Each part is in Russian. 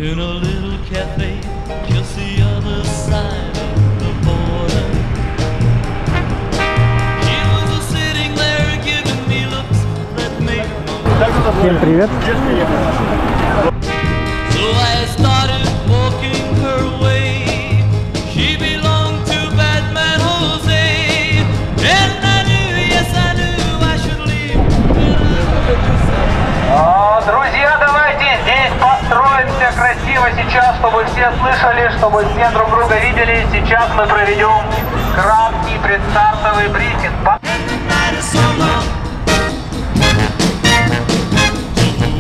in a little cafe just the other side of the border. She was sitting there giving me looks that made me. Всем привет. So I started walking her way. She belonged to Batman Jose, and I knew, yes I knew I should leave. Друзья, давайте здесь построимся красиво сейчас, чтобы все слышали, чтобы все друг друга видели. Сейчас мы проведем краткий предстартовый брифинг.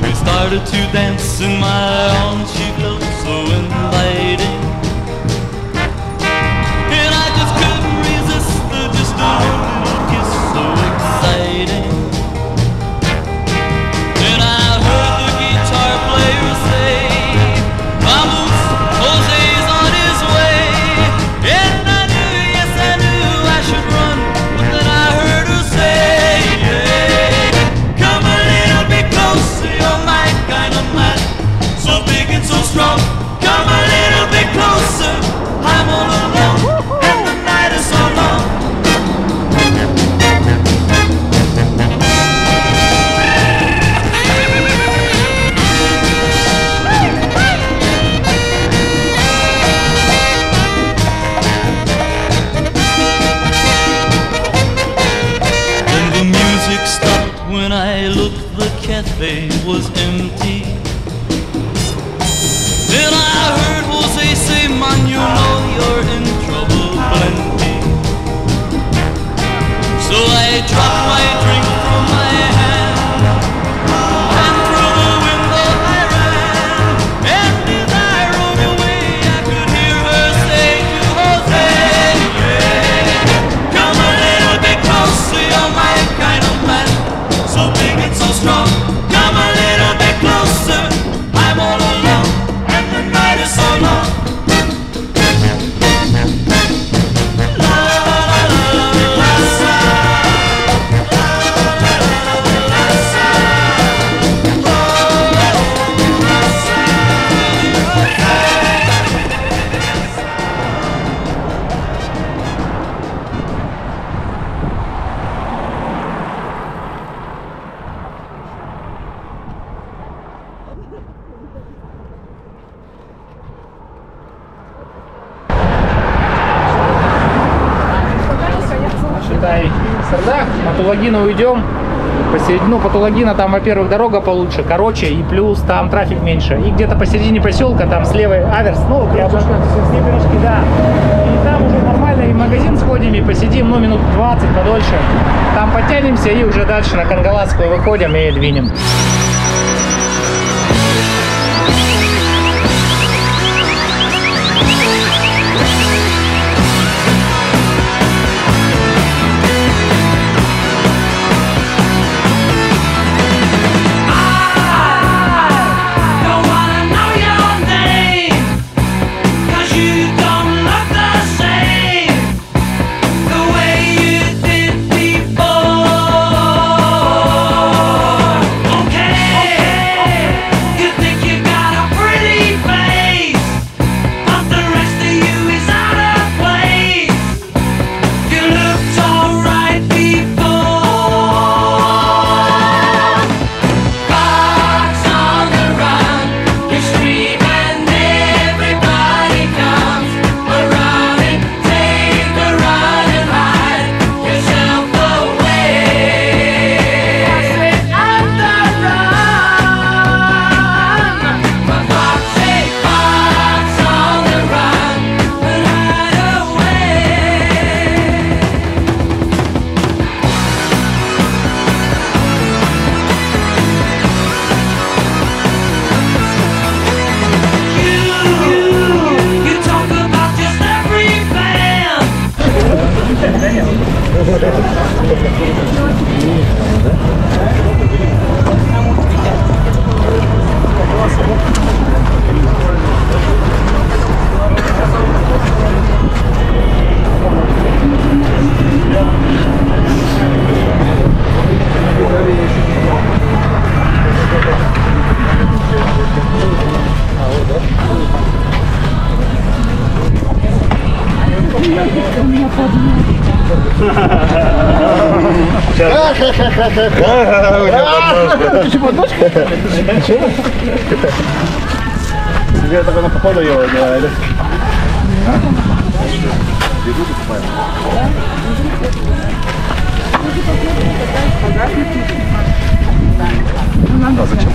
We started to dance in my arms, she felt so inviting, and I just couldn't resist the just a little kiss, so exciting. And I heard the guitar player say, "Vamos, Jose's on his way." And I knew, yes I knew I should run, but then I heard her say, "Come a little bit closer, you're my kind of man, so big and so strong. Come a little bit closer, I'm all alone, and the night is so long." Then the music stopped when I looked, the cafe was empty. Then I heard Jose say, "Man, you know you're in trouble plenty." So I dropped my drink from my hand, and through the window I ran. And as I rode away, I could hear her say to Jose, "Come a little bit closer, you're my kind of man, so big and so strong. Come a little bit closer, I'm all alone, and the night is so long." La la la la la la sa. La la la la la sa. La la la la sa. Считай, Сардак, на Тулагина уйдем. Посередину по Тулагина там, во-первых, дорога получше, короче, и плюс там трафик меньше. И где-то посередине поселка, там слева Аверс, ну, я все пирожки, да. И там уже нормально, и в магазин сходим, и посидим, ну, минут 20, подольше. Там подтянемся и уже дальше на Кангаласскую выходим и двинем. А, вот, да? Тебе только на походу его делали. А зачем?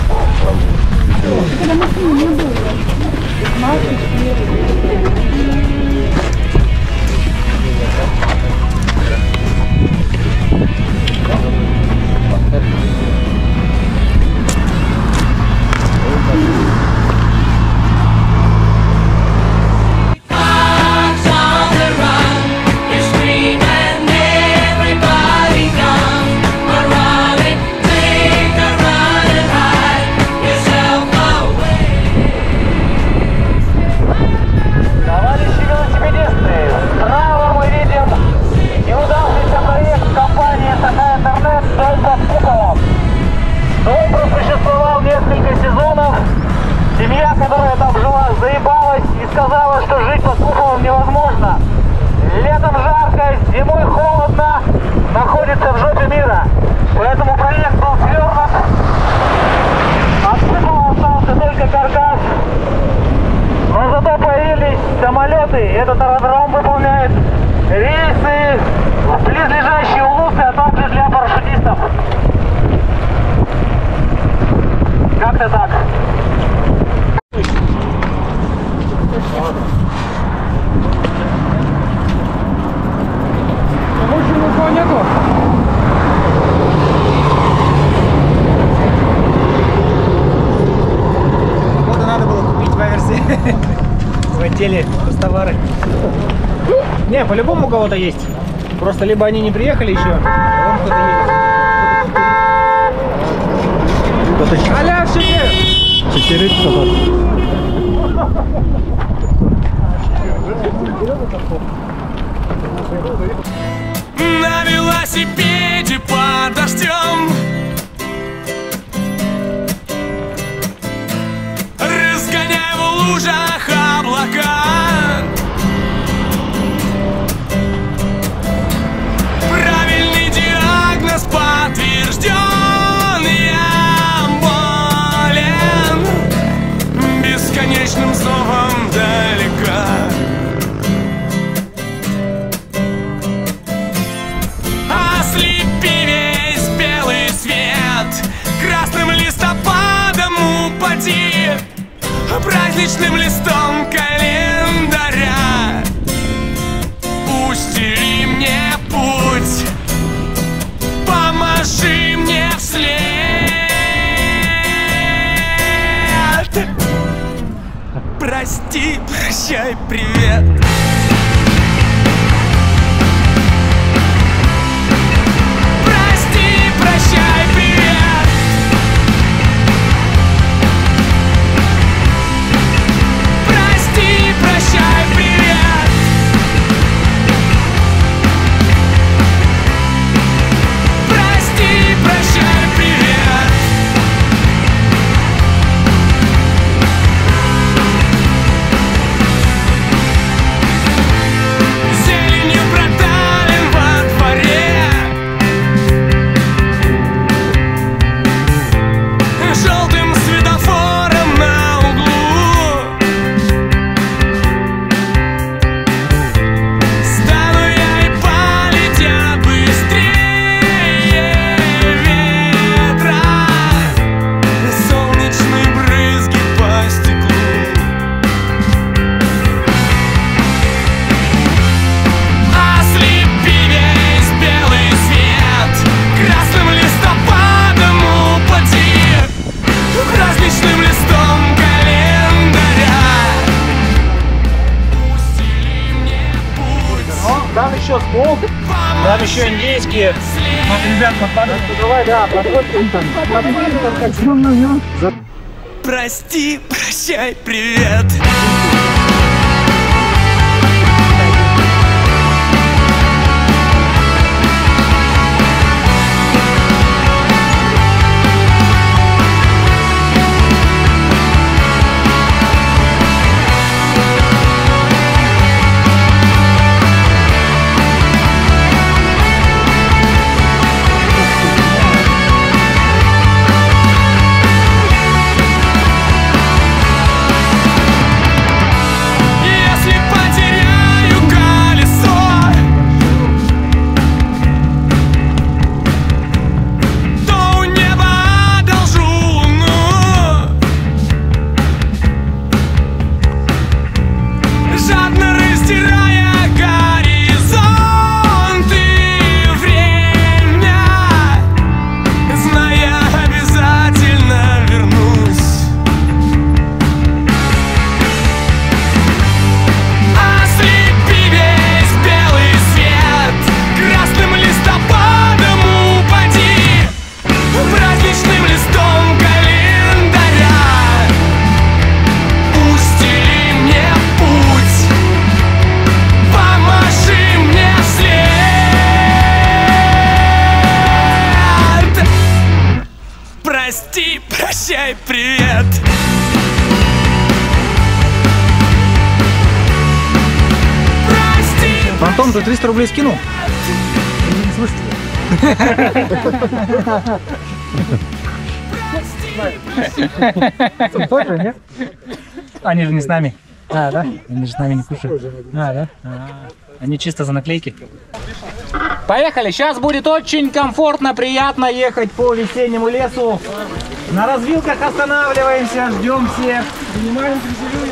Семья, которая там жила, заебалась и сказала, что жить под куполом невозможно. Летом жарко, зимой холодно, находится в жопе мира. Поэтому проект был свернут. От купола остался только каркас. Но зато появились самолеты. Этот аэродром выполняет рейсы в близлежащие улусы, а также для парашютистов. Как-то так. Больше никого нету. Вот и надо было купить в Аверсе. В отделе товары. Не, по-любому у кого-то есть. Просто либо они не приехали еще, а вон кто-то едет. Аля, в себе! Чечерит кто-то. На велосипеде под дождем разгоняй в лужах облака. Правильный диагноз подтвержден. Я болен бесконечным зовом далека. Ослепи весь белый свет, красным листопадом упади, праздничным листом календаря. Устели мне путь, поможи мне вслед. Прости, прощай, привет. Прощай, привет. Прости, прощай, привет. Прости, прощай, привет. Зеленью протален во дворе, желтым светофором на углу. Стану я и полетят быстрее ветра солнечные брызги по стеклу. Ослепи весь белый свет, красным листопадом упади, праздничным листом календаря. Устели мне путь, Там еще смог, там еще индейские. Вот, ребят, давай, да, подходим. прости, прощай, привет. Прощай, привет. Прости. Антон, ты 300 рублей скинул? Не слышите? Тоже, нет? Они же не с нами. А, да? Они же с нами не кушают. А, да? Они чисто за наклейки. Поехали! Сейчас будет очень комфортно, приятно ехать по весеннему лесу. На развилках останавливаемся, ждем всех. Занимаем красивую.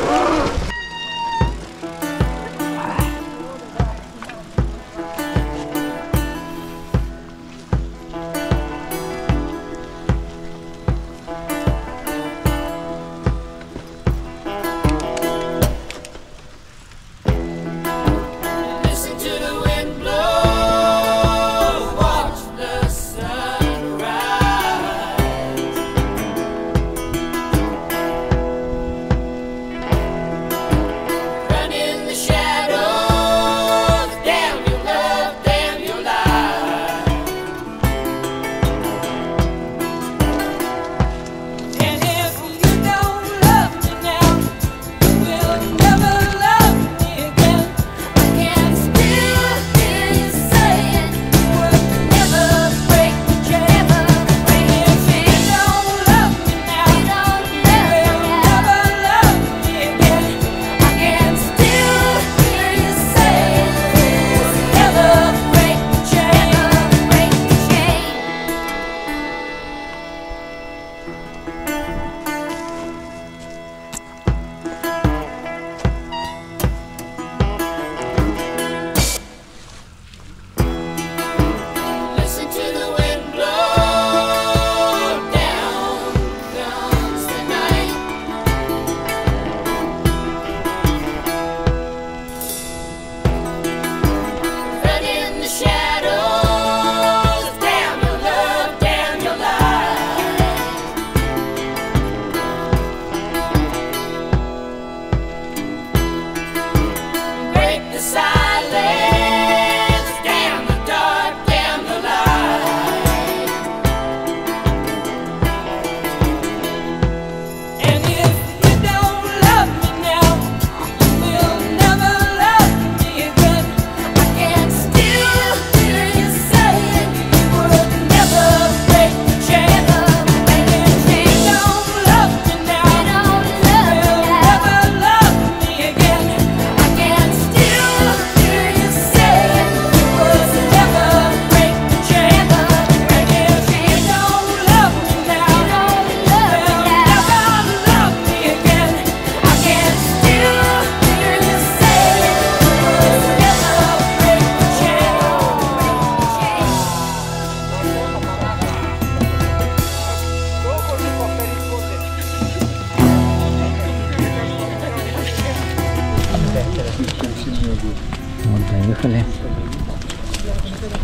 Вот, доехали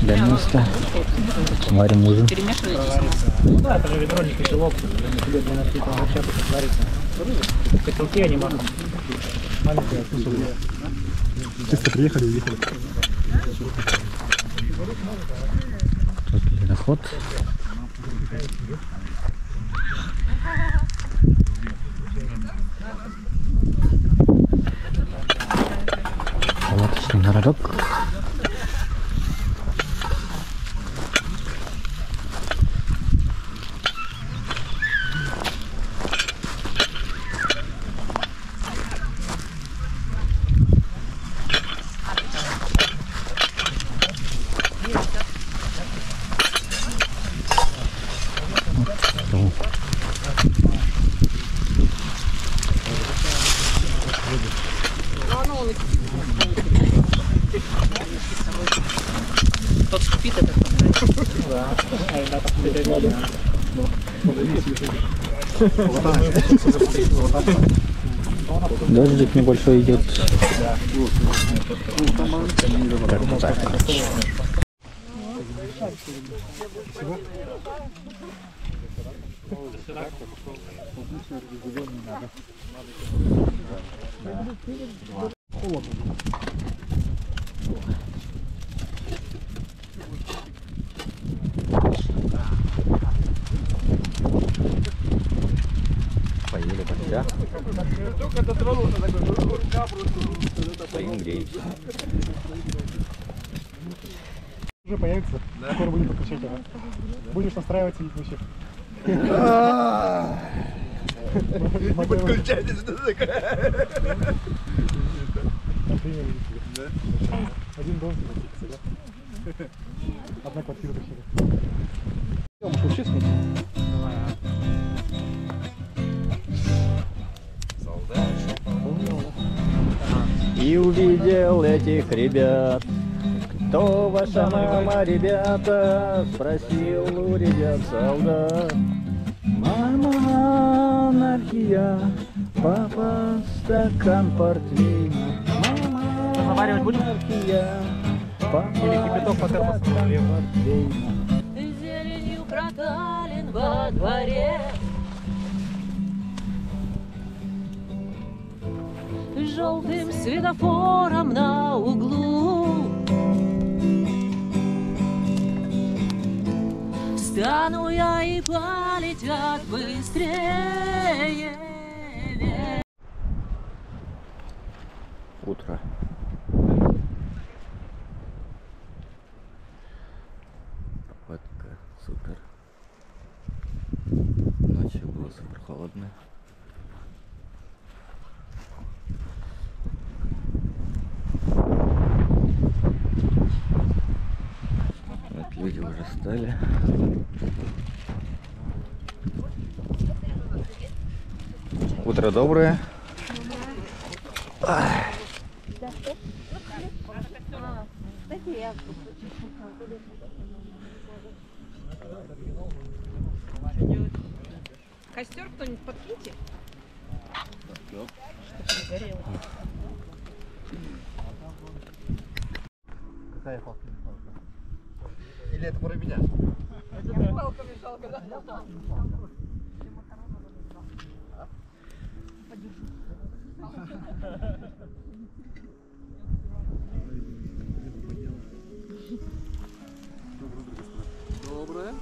до места. Варим ужин. Ну да, это же ведро, не котелок. Тебе 12 литров вообще тут сварится. В котелке они махнут. Маленькие посуды. Чисто приехали и уехали. Тут ледоход. Палаточный городок. Тот спит этот. Да. Дождик небольшой идет. Как-то так. Стоим, греемся. Уже появится, скоро будем подключать его. Будешь настраиваться и вообще. Не подключайтесь, что такое? Один дом тебе, да? Одна квартира почти. Включи смысл. И увидел этих ребят. Кто ваша мама, ребята? Спросил у ребят солдат. Мама, анархия, папа, стакан портвейна. Мама, Заваривать будем? анархия, папа, Или кипяток по термосу? портвейна. Зеленью проталин во дворе, желтым светофором на углу. Стану я и полетят быстрее. Утро. Погодка супер. Ночью было супер холодно. Вот люди уже встали. Утро доброе. Костер кто-нибудь подкиньте? Какая палка? Или это про меня? Палка-мешалка, да? Доброе.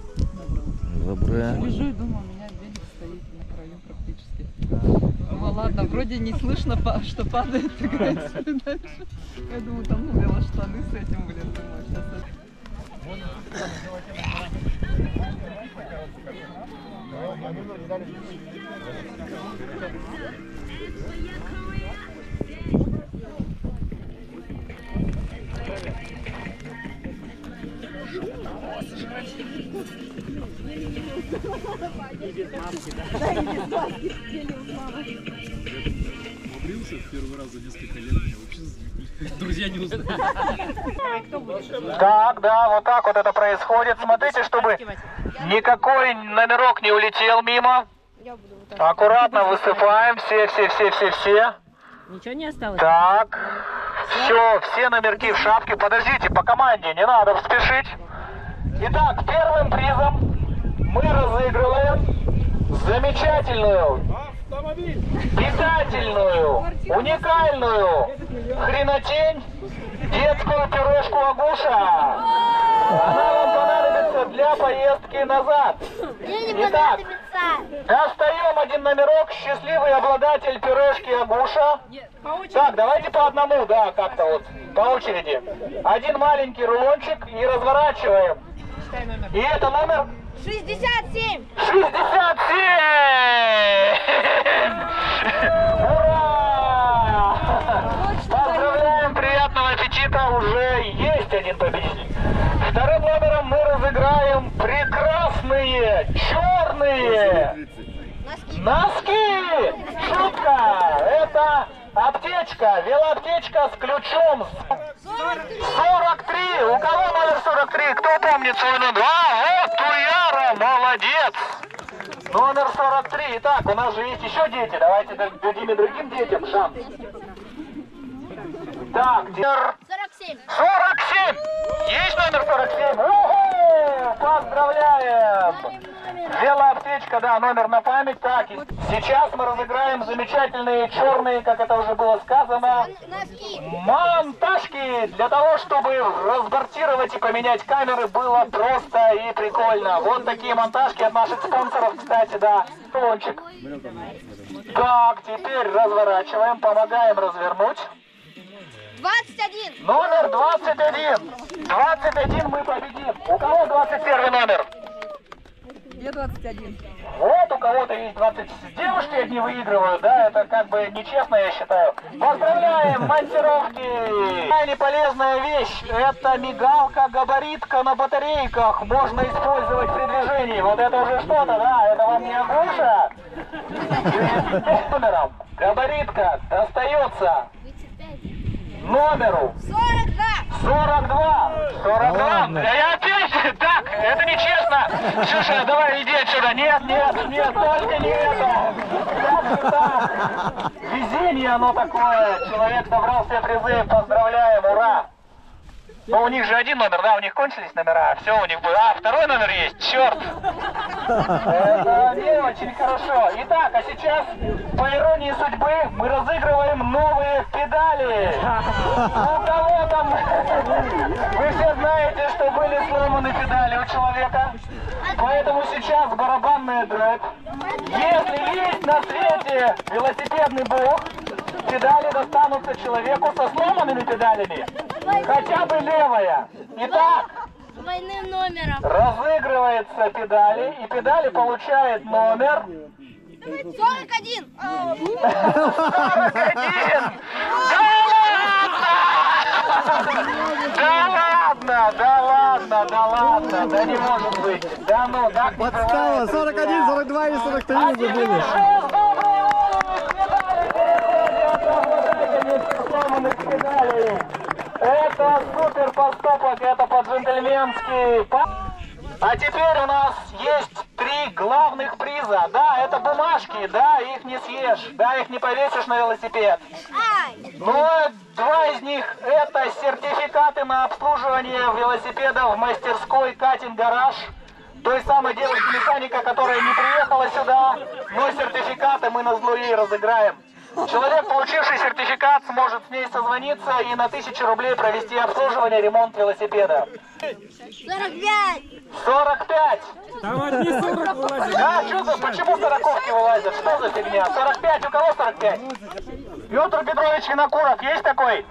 Доброе. Лежу и думаю, у меня велик стоит на краю практически. Ну ладно, вроде не слышно, что падает, играет себе дальше. Я думаю, там ну, велоштаны с этим, блин, думаю, сейчас это... Побрился в первый раз за несколько лет, меня вообще друзья не узнали. Так, да, вот так вот это происходит. Смотрите, чтобы никакой номерок не улетел мимо. Аккуратно высыпаем. Все. Ничего не осталось? Так, все номерки в шапке. Подождите, по команде, не надо спешить. Итак, первым призом мы разыгрываем замечательную, питательную, уникальную хренотень, детскую пюрешку Агуша. Она вам понадобится для поездки назад. Итак, достаем один номерок, счастливый обладатель пюрешки Агуша. Так, давайте по одному, да, как-то вот, по очереди. Один маленький рулончик и разворачиваем. И это номер? 67! 67! Ура! Поздравляем, приятного аппетита, уже есть один победитель. Вторым номером мы разыграем прекрасные черные носки. Шутка! Это аптечка, велоаптечка с ключом. 43! У кого номер 43? Кто помнит свой номер? Вот Уяра, молодец! Номер 43. Итак, у нас же есть еще дети. Давайте дадим и другим детям шанс. Так, номер 47! 47! Есть номер 47? Уху! Поздравляем! Велоаптечка. свечка, да, номер на память. Так, сейчас мы разыграем замечательные черные, как это уже было сказано, монтажки для того, чтобы разбортировать и поменять камеры было просто и прикольно. Вот такие монтажки от наших спонсоров, кстати, да. Лончик. Так, теперь разворачиваем, помогаем развернуть. 21. Номер 21. 21 мы победим. У кого 21 номер? Где 21? Вот у кого-то есть 20. Девушки одни выигрывают, да, это как бы нечестно, я считаю. Поздравляем, монтировки! Крайне полезная вещь, это мигалка-габаритка на батарейках, можно использовать при движении. Вот это уже что-то, да, это вам не Агуша? Номером габаритка достается номеру 42. 42. Я опять же, так, это нечестно. Шиша, давай иди отсюда. Нет, только не это. Так. Везение оно такое. Человек собрал все призы. Поздравляем, ура. Но у них же один номер, да, у них кончились номера. Все, у них будет. А, второй номер есть. Черт. Это не очень хорошо. Итак, а сейчас, по иронии судьбы, мы разыгрываем новые педали. У кого там? Вы все знаете, что были сломаны педали у человека. Поэтому сейчас барабанная дробь. Если есть на свете велосипедный бог, педали достанутся человеку со сломанными педалями. Хотя бы левая. Итак, С двойным номером. разыгрывается педали, и педали получает номер 41. 41! Да ладно, да не может быть. Да ну, так не Подстава, бывает, 41, друзья. 42 и 43 А уже теперь были. шесть добрых сломанных педалей. Это супер поступок, это по-джентльменски. А теперь у нас есть 3 главных приза. Да, это бумажки, да, их не съешь, да, их не повесишь на велосипед. Но 2 из них это сертификаты на обслуживание велосипеда в мастерской Катин Гараж. Той самой девушки-механика, которая не приехала сюда, но сертификаты мы назло ей разыграем. Человек, получивший сертификат, сможет с ней созвониться и на 1000 рублей провести обслуживание, ремонт велосипеда. 45. 45! Там одни 40 вылазят. Да, почему 40-ки вылазят? Что за фигня? 45, у кого 45? Петр Петрович Винокуров, есть такой?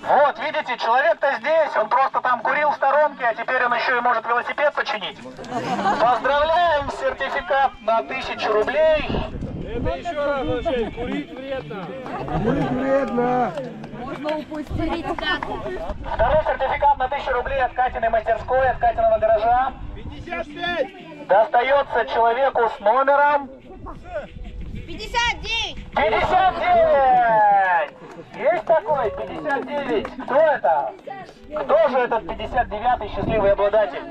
Вот, видите, человек-то здесь, он просто там курил в сторонке, а теперь он еще и может велосипед починить. Поздравляем, сертификат на 1000 рублей. Это еще раз означает, курить вредно. Курить вредно. Можно упустить. Второй сертификат на 1000 рублей от Катиной мастерской, от Катиного гаража. 55. Достается человеку с номером 59. 59! Есть такой? 59. Кто это? Кто же этот 59-й счастливый обладатель?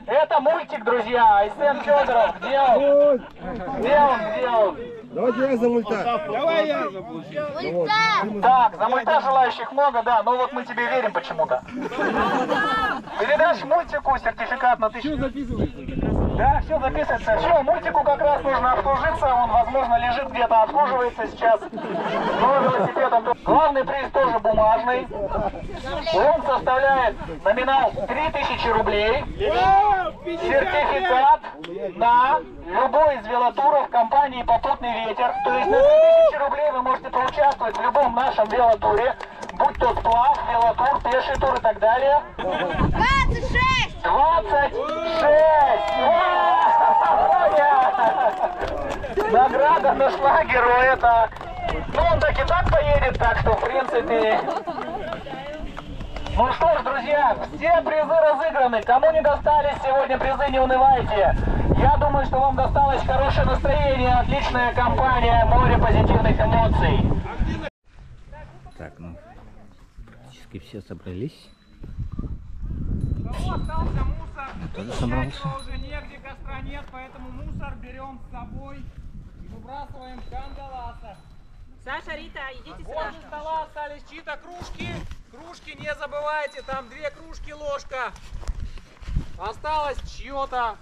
Это мультик, друзья. Айсен Федоров. Где он? Где он? Давайте я за мульта. Давай я заплачу. Так, за мульта желающих много, да. Ну вот мы тебе верим почему-то. Передашь мультику сертификат на 1000. Да, все записывается. Все, мультику как раз нужно обслужиться. Он, возможно, лежит где-то, обслуживается сейчас. Но велосипед он... Главный приз тоже бумажный. Он составляет номинал 3000 рублей. Сертификат на любой из велотуров компании «Попутный ветер». То есть на 3000 рублей вы можете поучаствовать в любом нашем велотуре. Будь то сплав, велотур, пеший тур и так далее. 26. 26! Награда нашла героя, так. Ну, он так и так поедет, так что, в принципе... Ну что ж, друзья, все призы разыграны. Кому не достались сегодня призы, не унывайте. Я думаю, что вам досталось хорошее настроение, отличная компания, море позитивных эмоций. Так, ну, практически все собрались. Остался мусор. Тоже собрался. Его уже негде, костра нет, поэтому мусор берем с собой и выбрасываем в кандаласах. Саша, Рита, идите сюда. Возле стола остались чьи-то кружки. Кружки не забывайте, там 2 кружки, ложка. Осталось чье-то.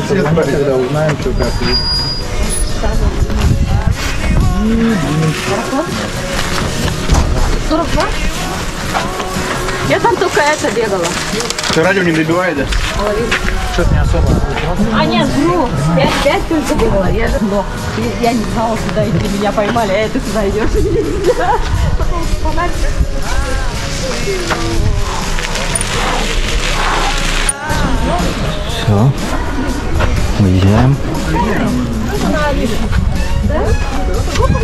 Все смотри, когда узнаем, что как. Я там только это бегала. Что, радио не добивает, да? Что-то не особо. А нет, ну, 5 только бегала. Я же, но я не знала, куда идти. Меня поймали, а ты куда идешь? Потом фонарь. Все. Уезжаем. Да? Сколько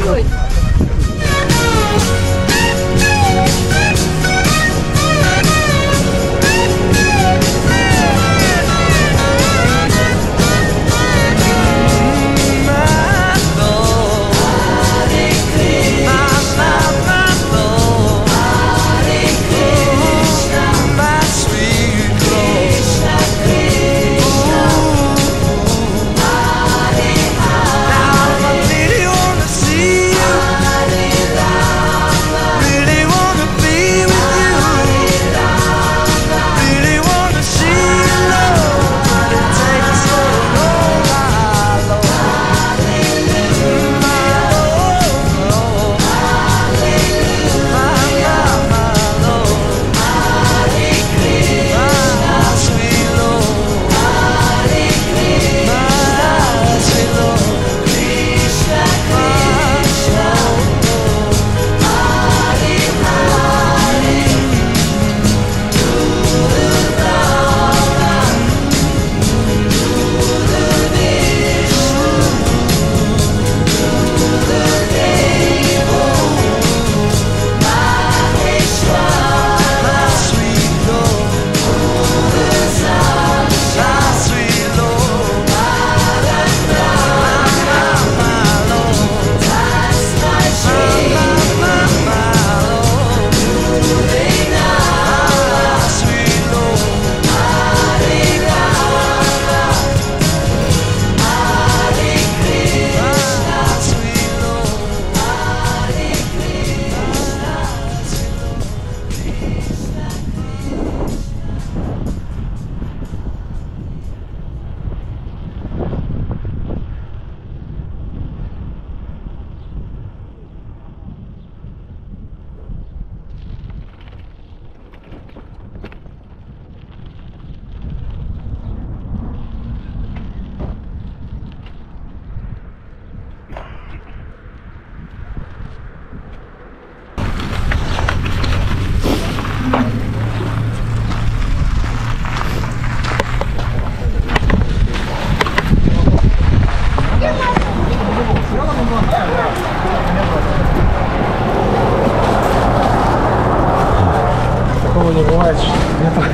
I really wanna see you.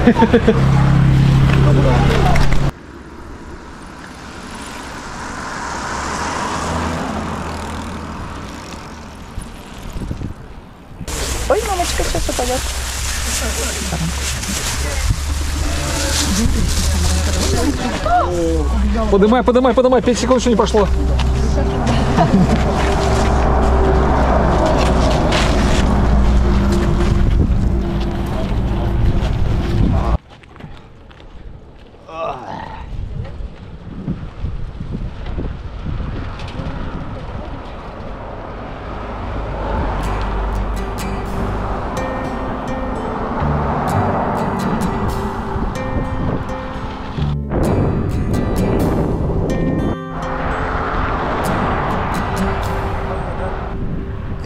Ой, мамочка сейчас упадет. Подымай, подымай, подымай. 5 секунд еще не прошло.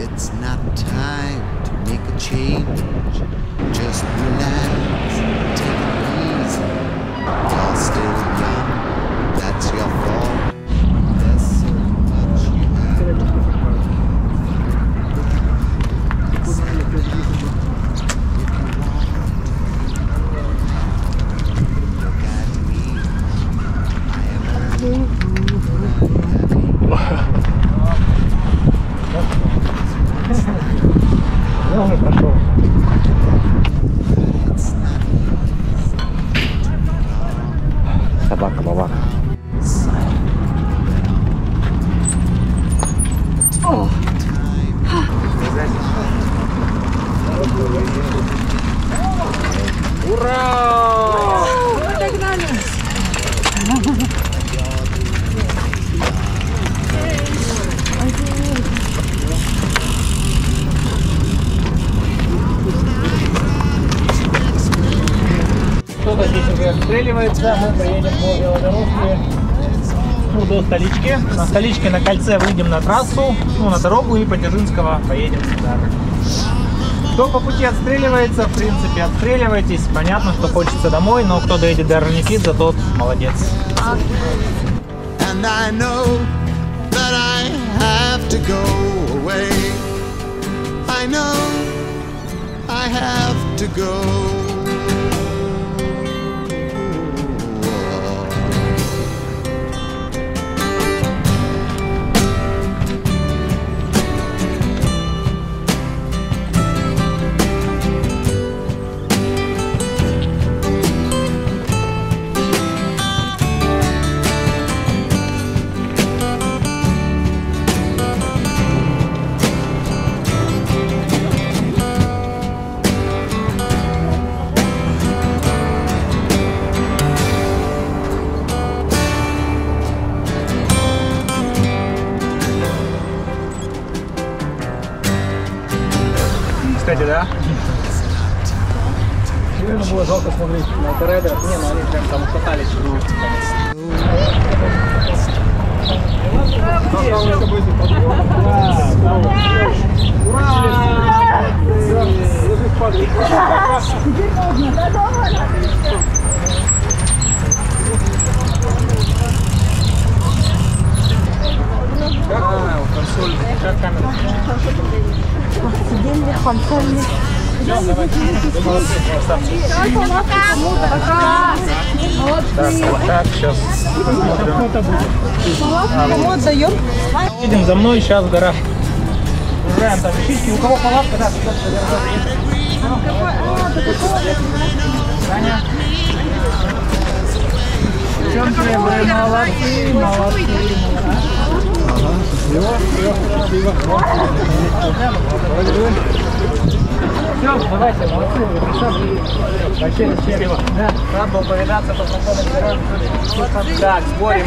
It's not time to make a change. Just relax, take it easy. You're still young, that's your fault. There's so much you have to do. Look at me. I am old, but I'm happy. Я уже пошел. Собака, бабак. Кто-то здесь уже отстреливается, мы проедем по велодорожке до столички. На столичке на кольце выйдем на трассу, на дорогу и по Дзержинского поедем сюда. Кто по пути отстреливается, в принципе, отстреливайтесь. Понятно, что хочется домой, но кто доедет до Орджоникидзе, тот молодец. And I know that I have to go away. I know I have to go. Кстати, да? Наверное, было жалко смотреть на Альтередо. Не, ну они прям там ушатались. Консоль. Как камера? Сиденье, консольный. Все, давайте. Так, сейчас Кому отдаем? едем за мной, сейчас в горах. Ужаем там вещички. У кого палатка, да, Таня. Девчонки, вы молодцы, молодцы. Все, давайте, молодцы, вообще счастливо. Да, рад был повидаться, познакомиться. Так, спорим.